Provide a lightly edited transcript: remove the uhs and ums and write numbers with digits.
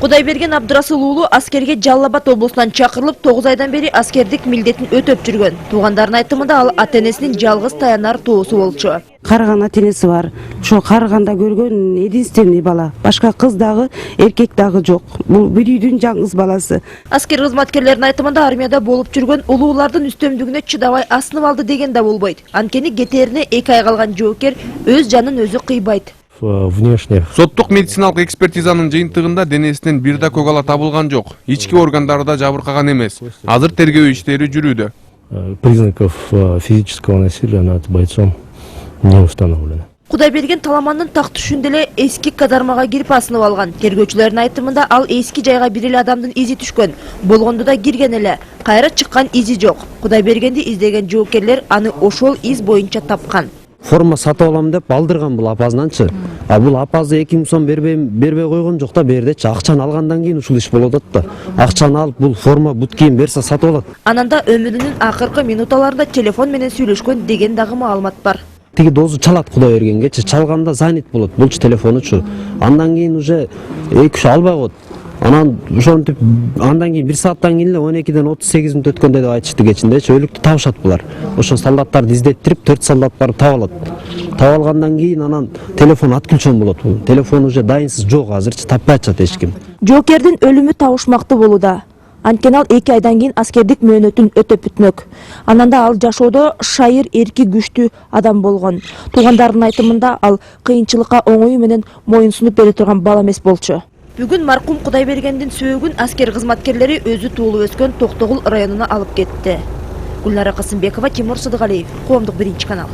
Кудайберген Абдырасыл уулу аскерге Жалал-Абад облусунан чакырылып 9 айдан бери аскердик милдетин өтөп жүргөн. Туугандарынын айтымында ал ата-энесинин жалгыз таянар тоосу болчу. Карыган ата-энеси бар. Ошо карыганда көргөн единственный бала. Башка кыз дагы, эркек дагы жок. Бул бир үйдүн жалгыз баласы. Аскер кызматкерлеринин айтымында армияда болуп жүргөн улуулардын үстөмдүгүнө чыдабай асынып алды деген да болбойт. Анткени кетерине 2 ай калган жоокер өз жанын өзү кыйбайт. Соттук медициналык экспертизанын жыйынтыгында денесинен бир да көк ала табылган жок. Ички органдары да жабыркаган эмес. Азыр тергөө иштери жүрүүдө. Признаков физического насилия над бойцом не установлено. Кудайберген таламандын так түшүндө эле эски казармага кирип асынып алган. Тергөөчүлөрдүн айтымында ал эски жайга бир эле адамдын изи түшкөн. Болгондо да кирген эле. Кайра чыккан изи жок. Кудайбергенди издеген жоокерлер аны ошол из боюнча тапкан. Форма сатып алам деп алдырган бул апазынанчы. А бул апазы 2000 сом бербей койгон жок да, бердечи акчаны алгандан кийин ушул иш болот да. Акчаны алып бул форма бут кийим берсе сатып алат. Ананда өмүрүнүн акыркы минуталарында телефон менен сүйлөшкөн деген дагы маалымат бар. Тиги дозу чалат Кудайбергенгечи, чалганда занят болот булчу телефонучу. Андан кийин уже 2-3 албай коет. Анан ошентип андан кийин 1 сааттан кийин эле 12ден 38 мүнөт өткөндө деп айтышты кечиндечи. Өлүктү табышат булар. Ошо солдаттарды издеттирип 4 солдат барып таап алат. Таап алгандан кийин анан телефон отключен болот. Телефон уже дайынсыз жок, азырчы таппай атышат эч ким. Жоокердин өлүмү табышмактуу болууда. Анткени ал 2 айдан кийин аскердик мөөнөтүн өтөп бүтмөк. Ананда ал жашоодо шайыр, эрки, күчтүү адам болгон. Туугандарынын айтымында ал кыйынчылыкка оңою менен моюнсунуп бере турган бала эмес болчу. Бүгүн маркум Кудайбергендин сөөгүн аскер кызматкерлери өзү туулуп өскөн Токтогул районуна алып кетти. Гүлнара Касымбекова, Тимур Сыдыгалиев, Коомдук 1 канал.